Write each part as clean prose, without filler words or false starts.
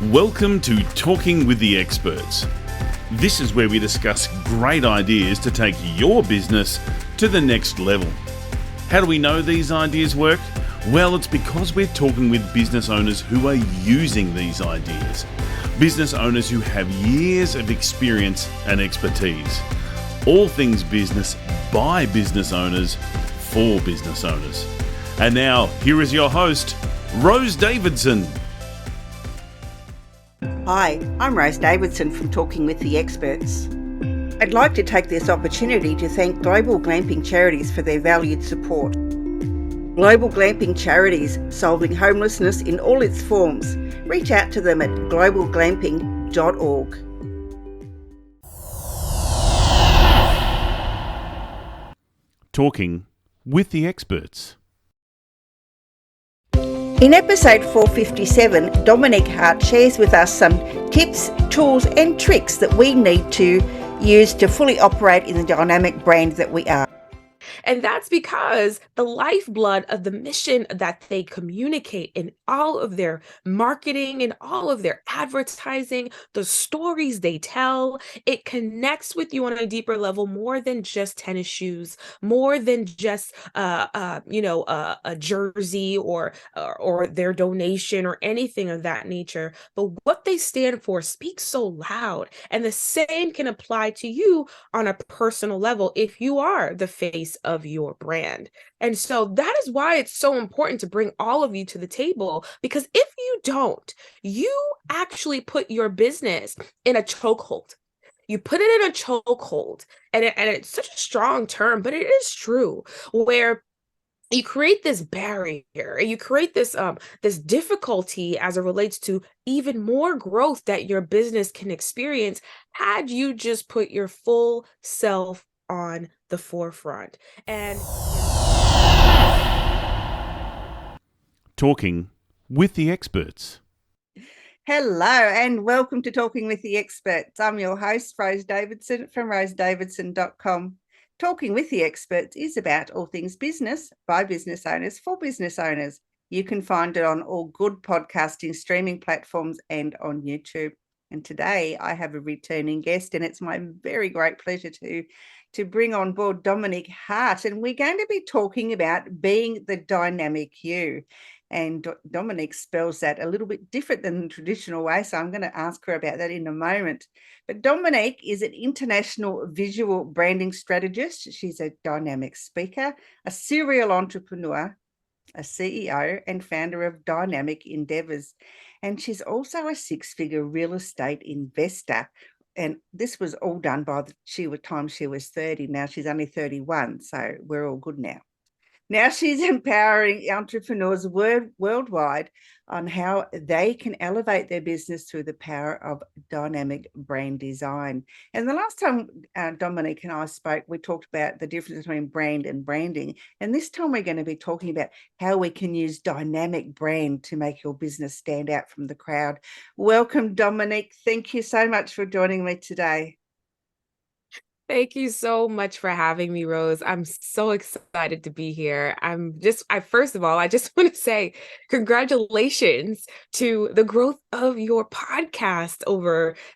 Welcome to Talking with the Experts. This is where we discuss great ideas to take your business to the next level. How do we know these ideas work? Well, it's because we're talking with business owners who are using these ideas. Business owners who have years of experience and expertise. All things business by business owners for business owners. And now, here is your host, Rose Davidson. Hi, I'm Rose Davidson from Talking with the Experts. I'd like to take this opportunity to thank Global Glamping Charities for their valued support. Global Glamping Charities, solving homelessness in all its forms. Reach out to them at globalglamping.org. Talking with the Experts. In episode 457, Dominique Hart shares with us some tips, tools and tricks that we need to use to fully operate in the dynamic brand that we are. And that's because the lifeblood of the mission that they communicate in all of their marketing and all of their advertising, the stories they tell, it connects with you on a deeper level, more than just tennis shoes, more than just a jersey or their donation or anything of that nature. But what they stand for speaks so loud, and the same can apply to you on a personal level if you are the face of your brand. And so that is why it's so important to bring all of you to the table, because if you don't, you actually put your business in a chokehold. You put it in a chokehold, and it's such a strong term, but it is true, where you create this barrier, and you create this difficulty as it relates to even more growth that your business can experience had you just put your full self on the forefront. And Talking with the Experts. Hello and welcome to Talking with the Experts. I'm your host, Rose Davidson from rosedavidson.com. Talking with the Experts is about all things business by business owners for business owners. You can find it on all good podcasting streaming platforms and on YouTube. And today I have a returning guest, and it's my very great pleasure to bring on board Dominique Hart. And we're going to be talking about being the dynamic you. And Dominique spells that a little bit different than the traditional way, so I'm going to ask her about that in a moment. But Dominique is an International Visual Branding Strategist. She's a dynamic speaker, a serial entrepreneur, a CEO and founder of Dynamik Endeavors. And she's also a six-figure real estate investor. And this was all done by the time she was 30. Now she's only 31, so we're all good now. Now she's empowering entrepreneurs worldwide on how they can elevate their business through the power of dynamic brand design. And the last time Dominique and I spoke, we talked about the difference between brand and branding. And this time we're going to be talking about how we can use dynamic brand to make your business stand out from the crowd. Welcome, Dominique. Thank you so much for joining me today. thank you so much for having me, Rose. I'm so excited to be here. First of all, I just want to say congratulations to the growth of your podcast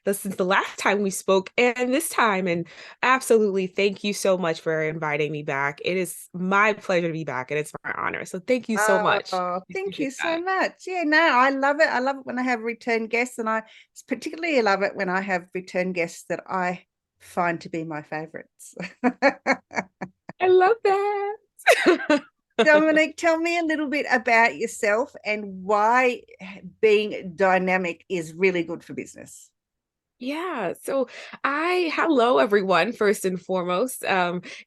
since the last time we spoke and this time. And absolutely, thank you so much for inviting me back. It is my pleasure to be back, and it's my honor. So thank you so much. Thank you so much. Yeah, no, I love it. I love it when I have return guests, and I particularly love it when I have return guests that I find to be my favorites. I love that. Dominique, tell me a little bit about yourself and why being dynamic is really good for business. Yeah. So hello everyone, first and foremost,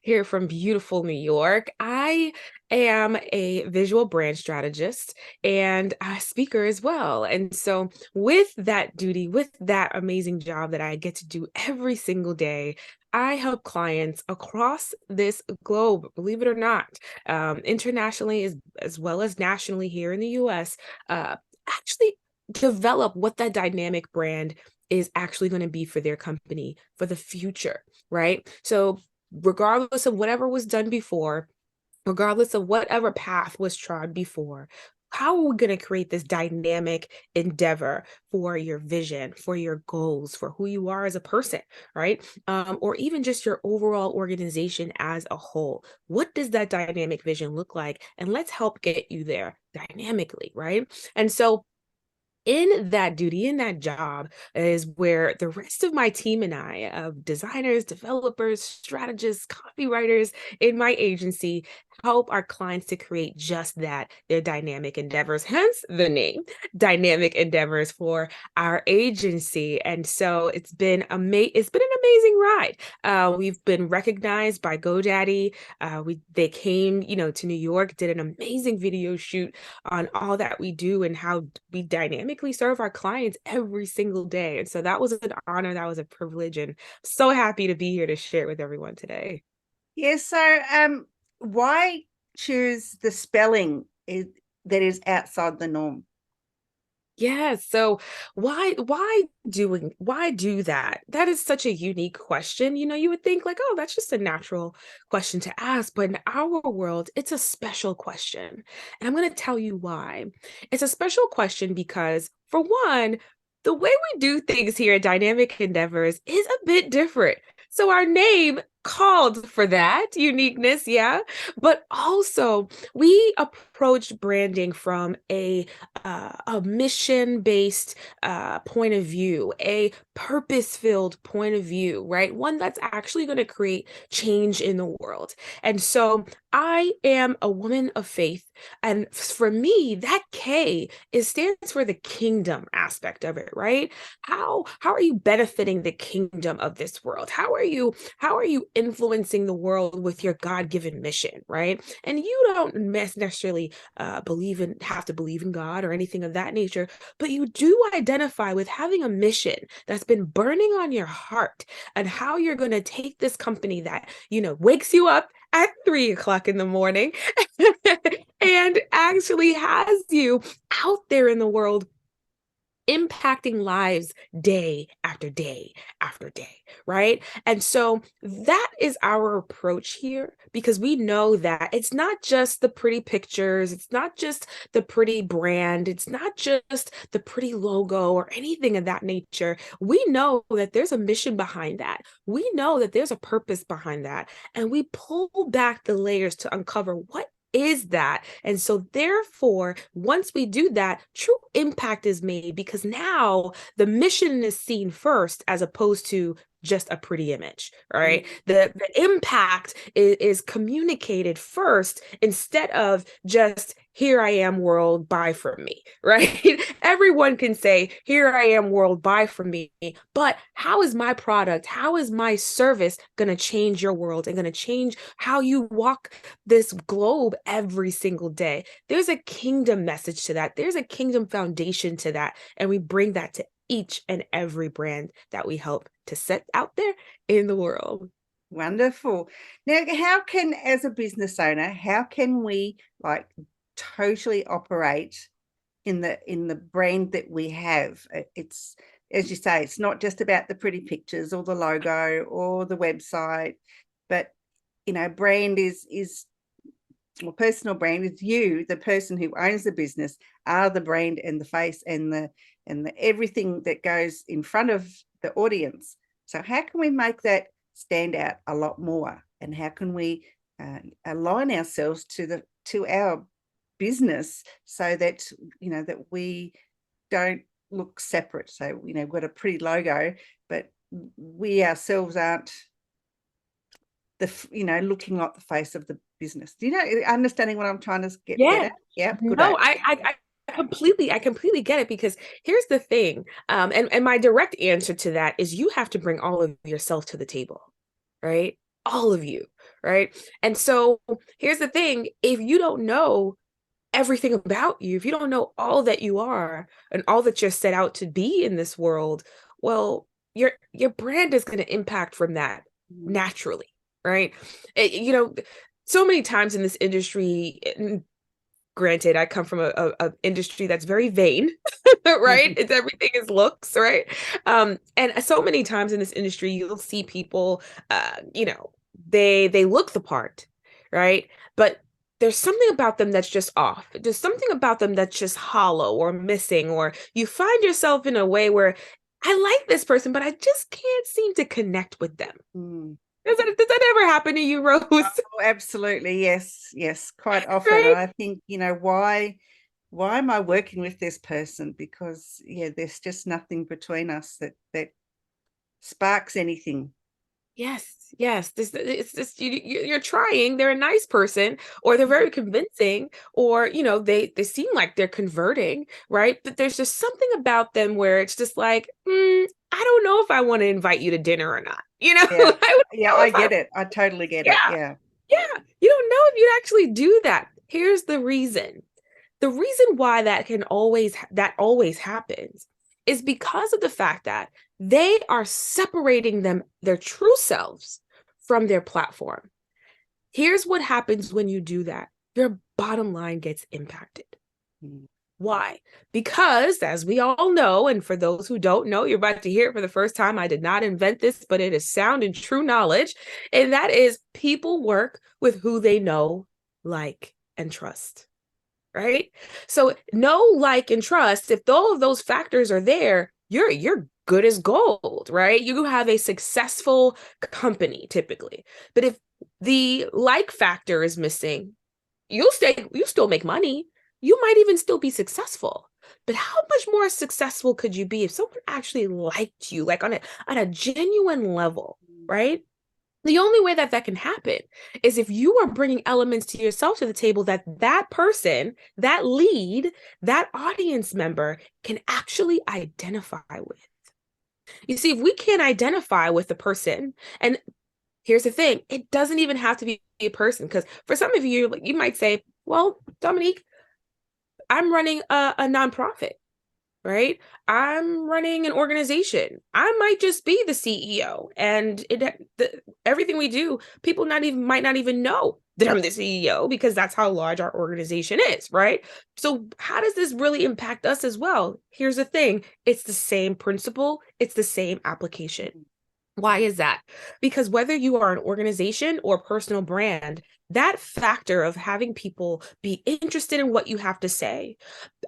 here from beautiful New York. I am a visual brand strategist and a speaker as well. And so with that duty, with that amazing job that I get to do every single day, I help clients across this globe, believe it or not, internationally as well as nationally here in the US, actually develop what that dynamic brand is actually going to be for their company for the future, right? So regardless of whatever was done before, regardless of whatever path was trod before, how are we going to create this dynamic endeavor for your vision, for your goals, for who you are as a person, right? Or even just your overall organization as a whole. What does that dynamic vision look like? And let's help get you there dynamically, right? And so in that duty, in that job, is where the rest of my team and I, of designers, developers, strategists, copywriters in my agency, help our clients to create just that, their dynamic endeavors, hence the name Dynamik Endeavors for our agency. And so it's been an amazing ride. We've been recognized by GoDaddy. They came, to New York, did an amazing video shoot on all that we do and how we dynamically serve our clients every single day. And so that was an honor, that was a privilege, and so happy to be here to share it with everyone today. Yeah, so why choose the spelling that is outside the norm? Yeah. So why do that? That is such a unique question. You would think like, oh, that's just a natural question to ask. But in our world, it's a special question. And I'm going to tell you why. It's a special question because, for one, the way we do things here at Dynamik Endeavors is a bit different. So our name called for that uniqueness, yeah. But also, we approached branding from a mission-based point of view, a purpose-filled point of view, right? One that's actually going to create change in the world. And so I am a woman of faith. And for me, that K stands for the kingdom aspect of it, right? How are you benefiting the kingdom of this world? How are you influencing the world with your God-given mission, right? And you don't necessarily have to believe in God or anything of that nature, but you do identify with having a mission that's been burning on your heart, and how you're going to take this company that, wakes you up at 3 o'clock in the morning and actually has you out there in the world impacting lives day after day after day, right? And so that is our approach here, because we know that it's not just the pretty pictures, it's not just the pretty brand, it's not just the pretty logo or anything of that nature. We know that there's a mission behind that. We know that there's a purpose behind that. And we pull back the layers to uncover what is that. And so therefore, once we do that, true impact is made, because now the mission is seen first as opposed to just a pretty image, right? The impact is communicated first, instead of just, here I am world, buy from me, right? Everyone can say, here I am world, buy from me, but how is my product, how is my service going to change your world and going to change how you walk this globe every single day? There's a kingdom message to that. There's a kingdom foundation to that. And we bring that to each and every brand that we help to set out there in the world. Wonderful. Now, as a business owner, how can we totally operate in the brand that we have? It's, as you say, it's not just about the pretty pictures or the logo or the website, but brand well, personal brand is you, the person who owns the business, are the brand and the face and the everything that goes in front of the audience. So how can we make that stand out a lot more? And how can we align ourselves to our business so that that we don't look separate? So we've got a pretty logo, but we ourselves aren't looking like the face of the business. Do understanding what I'm trying to get at? Yeah. Good. No, I completely get it, because here's the thing. And my direct answer to that is, you have to bring all of yourself to the table, right? All of you, right? And so here's the thing. If you don't know everything about you, if you don't know all that you are and all that you're set out to be in this world, well, your brand is going to impact from that naturally, right? So many times in this industry, granted, I come from a industry that's very vain, right? It's everything is looks, right? And so many times in this industry, you'll see people, they look the part, right? But there's something about them that's just off. There's something about them that's just hollow or missing, or you find yourself in a way where I like this person, but I just can't seem to connect with them. Does that ever happen to you, Rose? Oh, absolutely. Yes, quite often. Right? I think, why am I working with this person? Because there's just nothing between us that sparks anything. Yes. It's just you're trying. They're a nice person, or they're very convincing, or they seem like they're converting, right? But there's just something about them where it's just like, I don't know if I want to invite you to dinner or not. I get it. I totally get it. Yeah. Yeah. You don't know if you'd actually do that. Here's the reason. The reason why that always happens is because of the fact that they are separating their true selves from their platform. Here's what happens when you do that. Your bottom line gets impacted. Why? Because, as we all know, and for those who don't know, you're about to hear it for the first time. I did not invent this, but it is sound and true knowledge. And that is, people work with who they know, like, and trust. Right? So know, like, and trust, if all of those factors are there, you're good as gold, right? You have a successful company typically. But if the like factor is missing, you'll still make money. You might even still be successful. But how much more successful could you be if someone actually liked you, like on a genuine level, right? The only way that can happen is if you are bringing elements to yourself to the table that person, that lead, that audience member can actually identify with. You see, if we can't identify with the person, and here's the thing, it doesn't even have to be a person, because for some of you, you might say, well, Dominique, I'm running a nonprofit. Right? I'm running an organization. I might just be the CEO, and everything we do, people might not even know that I'm the CEO, because that's how large our organization is, right? So how does this really impact us as well? Here's the thing. It's the same principle. It's the same application. Why is that? Because whether you are an organization or personal brand, that factor of having people be interested in what you have to say,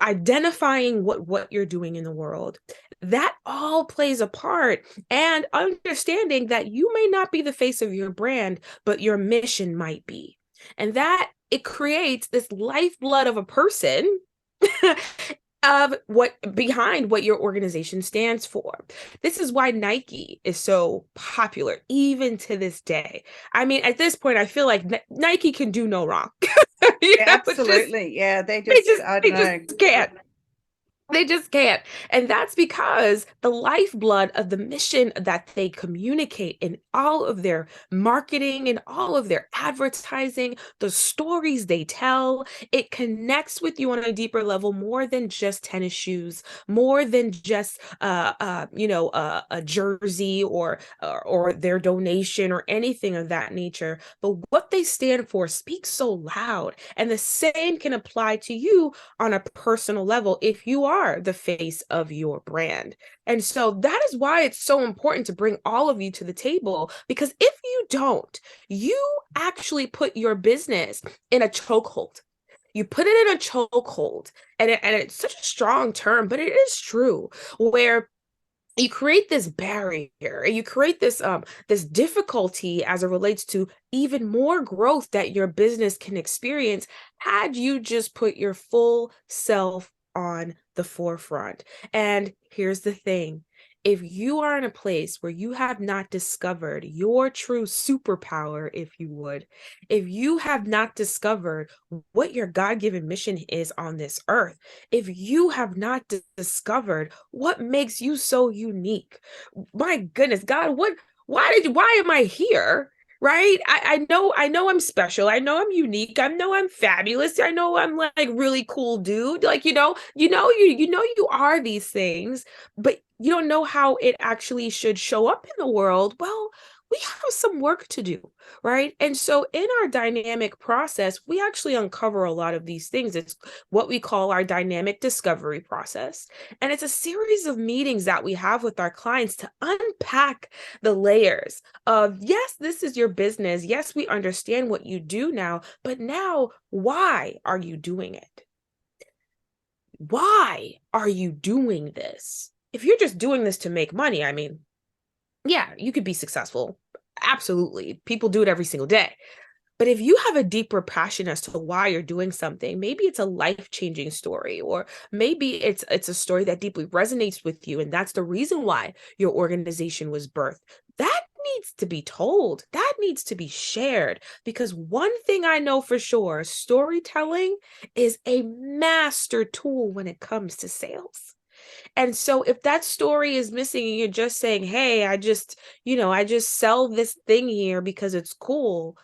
identifying what you're doing in the world, that all plays a part, and understanding that you may not be the face of your brand, but your mission might be. And that it creates this lifeblood of a person of behind what your organization stands for. This is why Nike is so popular even to this day. I mean, at this point, I feel like Nike can do no wrong. Absolutely. They just can't. They just can't. And that's because the lifeblood of the mission that they communicate in all of their marketing and all of their advertising, the stories they tell, it connects with you on a deeper level, more than just tennis shoes, more than just a jersey or their donation or anything of that nature. But what they stand for speaks so loud. And the same can apply to you on a personal level if you are the face of your brand. And so that is why it's so important to bring all of you to the table, because if you don't, you actually put your business in a chokehold. You put it in a chokehold, and it's such a strong term, but it is true, where you create this barrier, you create this difficulty as it relates to even more growth that your business can experience had you just put your full self on the forefront. And here's the thing. If you are in a place where you have not discovered your true superpower, if you would, if you have not discovered what your God-given mission is on this earth, if you have not discovered what makes you so unique, my goodness, God, why am I here? Right? I know I'm special. I know I'm unique. I know I'm fabulous. I know I'm like really cool dude. Like, you are these things, but you don't know how it actually should show up in the world. Well, we have some work to do, right? And so in our dynamic process, we actually uncover a lot of these things. It's what we call our dynamic discovery process. And it's a series of meetings that we have with our clients to unpack the layers of, yes, this is your business. Yes, we understand what you do now, but now why are you doing it? Why are you doing this? If you're just doing this to make money, I mean, yeah, you could be successful. Absolutely. People do it every single day. But if you have a deeper passion as to why you're doing something, maybe it's a life-changing story, or maybe it's a story that deeply resonates with you, and that's the reason why your organization was birthed. That needs to be told. That needs to be shared, because one thing I know for sure, storytelling is a master tool when it comes to sales. And so if that story is missing and you're just saying, hey, I just sell this thing here because it's cool.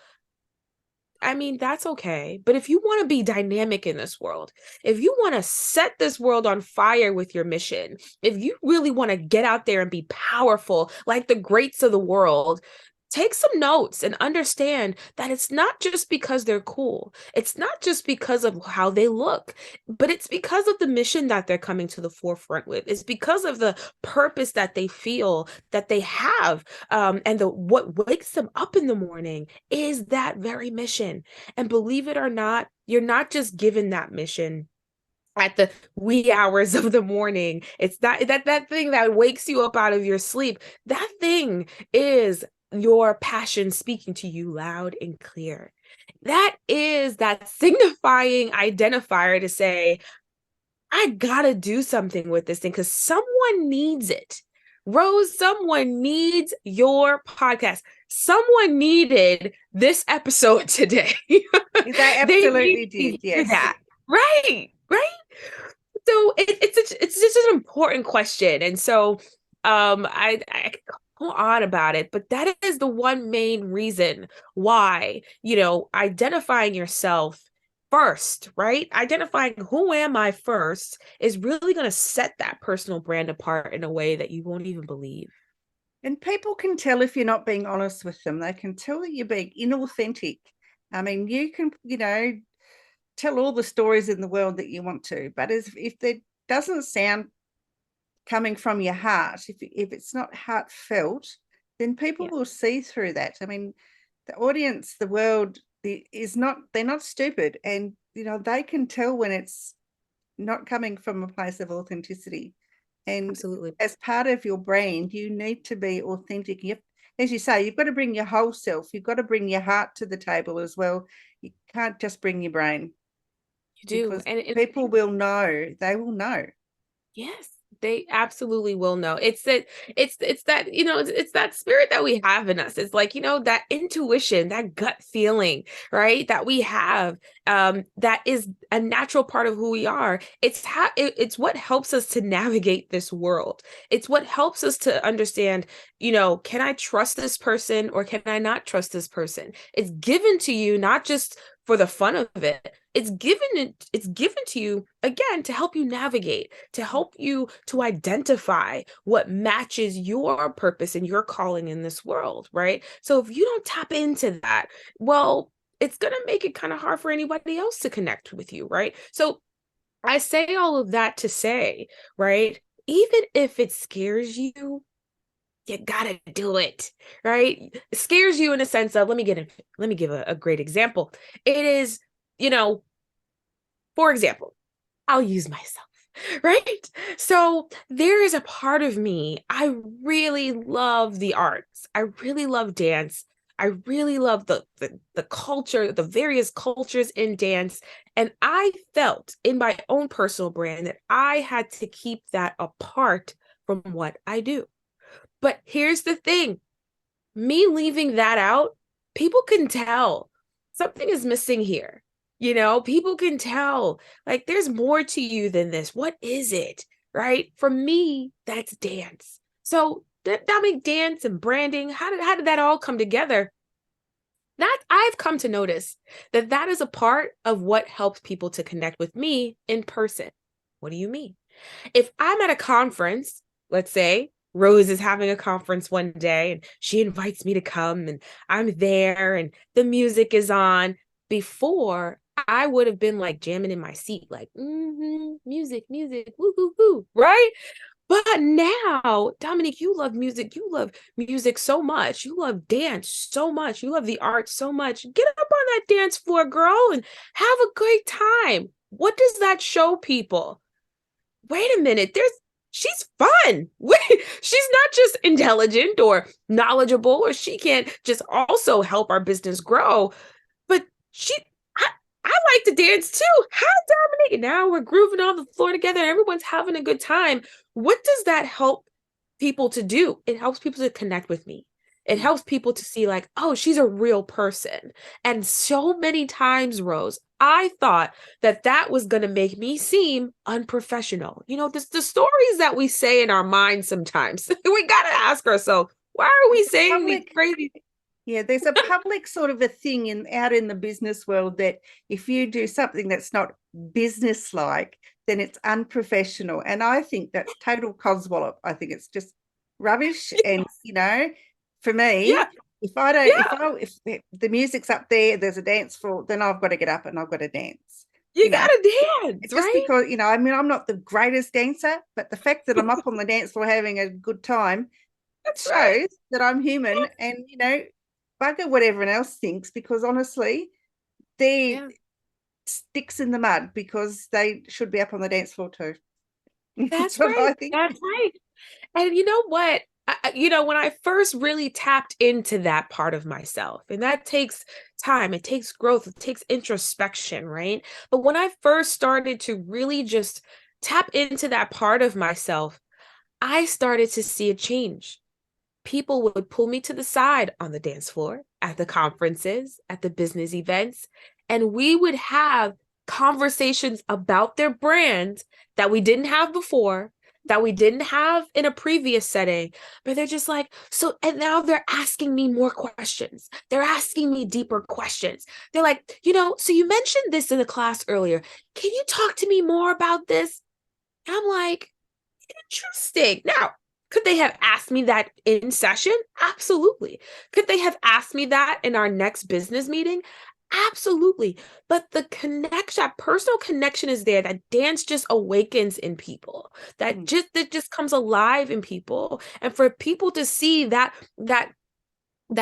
I mean, that's okay. But if you want to be dynamic in this world, if you want to set this world on fire with your mission, if you really want to get out there and be powerful like the greats of the world, take some notes and understand that it's not just because they're cool. It's not just because of how they look, but it's because of the mission that they're coming to the forefront with. It's because of the purpose that they feel that they have. And what wakes them up in the morning is that very mission. And believe it or not, you're not just given that mission at the wee hours of the morning. It's not that thing that wakes you up out of your sleep. That thing is your passion speaking to you loud and clear. That is that signifying identifier to say, I gotta do something with this thing because someone needs it. Rose, someone needs your podcast. Someone needed this episode today. They absolutely did, yes. That. Right. So it's just an important question. And so I could go on about it, but that is the one main reason why, identifying yourself first, right? Identifying who am I first is really going to set that personal brand apart in a way that you won't even believe. And people can tell if you're not being honest with them. They can tell that you're being inauthentic. I mean, you can, tell all the stories in the world that you want to, but if it doesn't sound coming from your heart, if it's not heartfelt, then people will see through that. I mean, the audience, the world they're not stupid, and they can tell when it's not coming from a place of authenticity. And absolutely, as part of your brand, you need to be authentic. As you say, you've got to bring your whole self. You've got to bring your heart to the table as well. You can't just bring your brain. You do. Because and people will know. They will know. Yes, they absolutely will know. It's that it's that, it's that spirit that we have in us. It's like, that intuition, that gut feeling, right? That we have, that is a natural part of who we are. It's what helps us to navigate this world. It's what helps us to understand, can I trust this person or can I not trust this person? It's given to you not just for the fun of it. It's given to you again to help you navigate, to help you to identify what matches your purpose and your calling in this world, right? So if you don't tap into that, well, it's going to make it kind of hard for anybody else to connect with you, right? So I say all of that to say, right, even if it scares you, you gotta do it, right? It scares you in a sense of, let me give a great example. It is, for example, I'll use myself, right? So there is a part of me, I really love the arts. I really love dance. I really love the culture, the various cultures in dance. And I felt in my own personal brand that I had to keep that apart from what I do. But here's the thing, me leaving that out, people can tell something is missing here. People can tell, like, there's more to you than this. What is it? Right? For me, that's dance. So that make dance and branding, how did that all come together? That I've come to notice that is a part of what helps people to connect with me in person. What do you mean? If I'm at a conference, let's say, Rose is having a conference one day and she invites me to come and I'm there and the music is on. Before, I would have been like jamming in my seat, like, music, music, woo, woo, woo, right? But now, Dominique, you love music. You love music so much. You love dance so much. You love the arts so much. Get up on that dance floor, girl, and have a great time. What does that show people? Wait a minute, she's fun. Wait, she's not just intelligent or knowledgeable, or she can't just also help our business grow, but I like to dance too. Hi, Dominique. And now we're grooving on the floor together. Everyone's having a good time. What does that help people to do? It helps people to connect with me. It helps people to see like, oh, she's a real person. And so many times, Rose, I thought that was going to make me seem unprofessional. You know, the stories that we say in our minds sometimes, we got to ask ourselves, why are we saying these crazy things? Yeah, there's a public sort of a thing out in the business world that if you do something that's not business-like, then it's unprofessional. And I think that's total codswallop. I think it's just rubbish. And, you know, for me, if the music's up there, there's a dance floor, then I've got to get up and I've got to dance. You got to dance, just right? Because, you know, I mean, I'm not the greatest dancer, but the fact that I'm up on the dance floor having a good time shows that I'm human and, you know, bugger what everyone else thinks, because honestly, they're sticks in the mud because they should be up on the dance floor too. That's right. I think. That's right. And you know what? When I first really tapped into that part of myself, and that takes time, it takes growth, it takes introspection, right? But when I first started to really just tap into that part of myself, I started to see a change. People would pull me to the side on the dance floor, at the conferences, at the business events, and we would have conversations about their brand that we didn't have before, that we didn't have in a previous setting, but they're just like, and now they're asking me more questions. They're asking me deeper questions. They're like, so you mentioned this in the class earlier. Can you talk to me more about this? And I'm like, interesting. Now, could they have asked me that in session? Absolutely. Could they have asked me that in our next business meeting? Absolutely. But the connection, that personal connection is there. That dance just awakens in people. That just comes alive in people. And for people to see that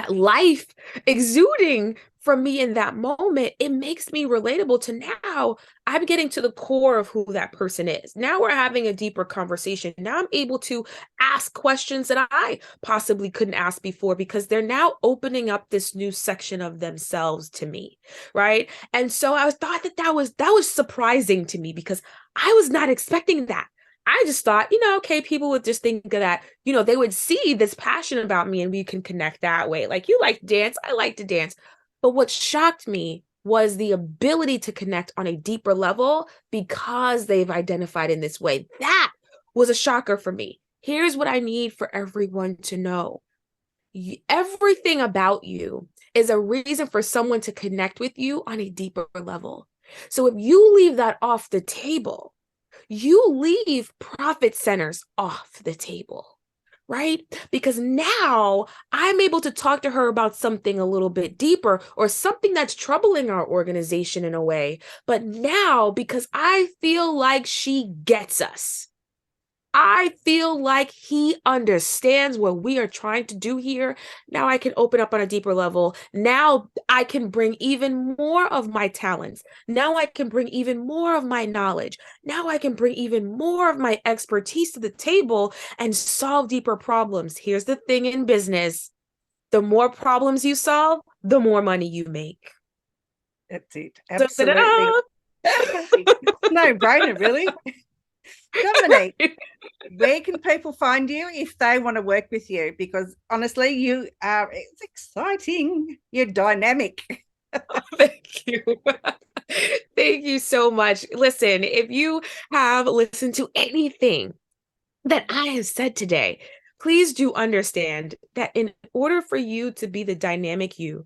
life exuding from me in that moment, it makes me relatable to now I'm getting to the core of who that person is. Now we're having a deeper conversation. Now I'm able to ask questions that I possibly couldn't ask before because they're now opening up this new section of themselves to me, right? And so I thought that was surprising to me because I was not expecting that. I just thought, okay, people would just think that, they would see this passion about me and we can connect that way. Like, you like to dance, I like to dance. But what shocked me was the ability to connect on a deeper level because they've identified in this way. That was a shocker for me. Here's what I need for everyone to know. Everything about you is a reason for someone to connect with you on a deeper level. So if you leave that off the table, you leave profit centers off the table, right? Because now I'm able to talk to her about something a little bit deeper or something that's troubling our organization in a way. But now, because I feel like she gets us, I feel like he understands what we are trying to do here. Now I can open up on a deeper level. Now I can bring even more of my talents. Now I can bring even more of my knowledge. Now I can bring even more of my expertise to the table and solve deeper problems. Here's the thing in business. The more problems you solve, the more money you make. That's it. Absolutely. No brainer, really. Dominique, where can people find you if they want to work with you? Because honestly, it's exciting. You're dynamic. Thank you. Thank you so much. Listen, if you have listened to anything that I have said today, please do understand that in order for you to be the dynamic you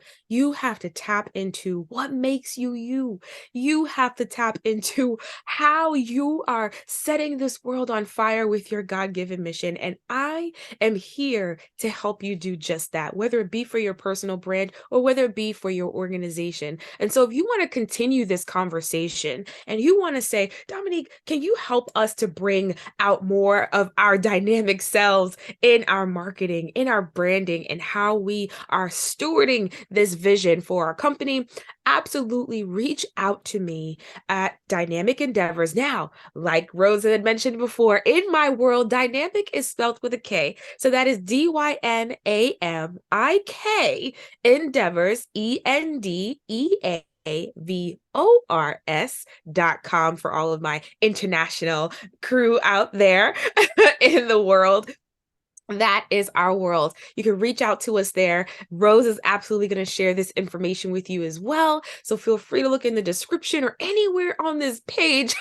have to tap into what makes you you. You have to tap into how you are setting this world on fire with your God-given mission. And I am here to help you do just that, whether it be for your personal brand or whether it be for your organization. And so if you want to continue this conversation and you want to say, Dominique, can you help us to bring out more of our dynamic selves in our marketing, in our branding, and how we are stewarding this vision for our company? Absolutely reach out to me at Dynamik Endeavors. Now, like Rosa had mentioned before, in my world, dynamic is spelled with a K. So that is DYNAMIK Endeavors, ENDEAVORS.com for all of my international crew out there in the world. That is our world. You can reach out to us there. Rose is absolutely going to share this information with you as well. So feel free to look in the description or anywhere on this page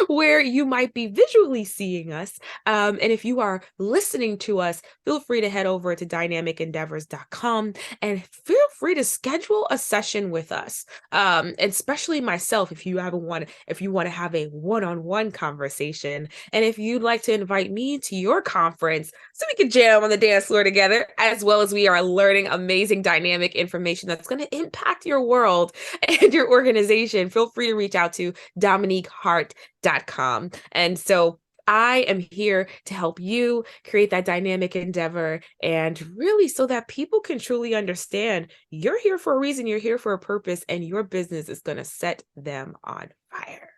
where you might be visually seeing us. And if you are listening to us, feel free to head over to dynamicendeavors.com and feel free to schedule a session with us. And especially myself, if you want to have a one-on-one conversation, and if you'd like to invite me to your conference so we can jam on the dance floor together, as well as we are learning amazing dynamic information that's going to impact your world and your organization, feel free to reach out to dominiquehart.com. And so I am here to help you create that dynamic endeavor, and really so that people can truly understand you're here for a reason, you're here for a purpose, and your business is going to set them on fire.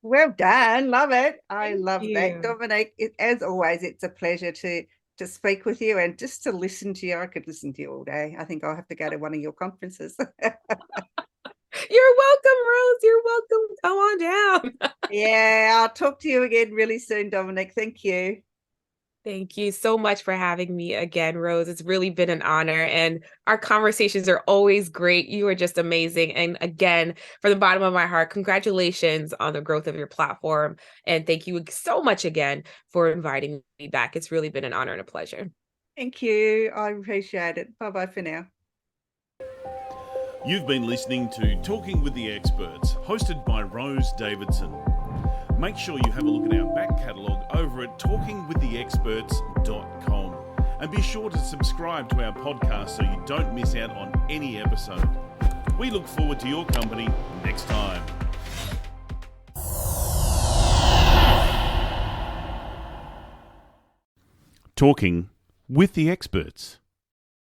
Well done. Love it. I Thank love you. that. Dominique, as always, it's a pleasure to speak with you and just to listen to you. I could listen to you all day. I think I'll have to go to one of your conferences. You're welcome, Rose. You're welcome. Come on down. Yeah, I'll talk to you again really soon, Dominique. Thank you. Thank you so much for having me again, Rose. It's really been an honor, and our conversations are always great. You are just amazing. And again, from the bottom of my heart, congratulations on the growth of your platform. And thank you so much again for inviting me back. It's really been an honor and a pleasure. Thank you. I appreciate it. Bye-bye for now. You've been listening to Talking with the Experts, hosted by Rose Davidson. Make sure you have a look at our back catalogue over at talkingwiththeexperts.com. And be sure to subscribe to our podcast so you don't miss out on any episode. We look forward to your company next time. Talking with the Experts.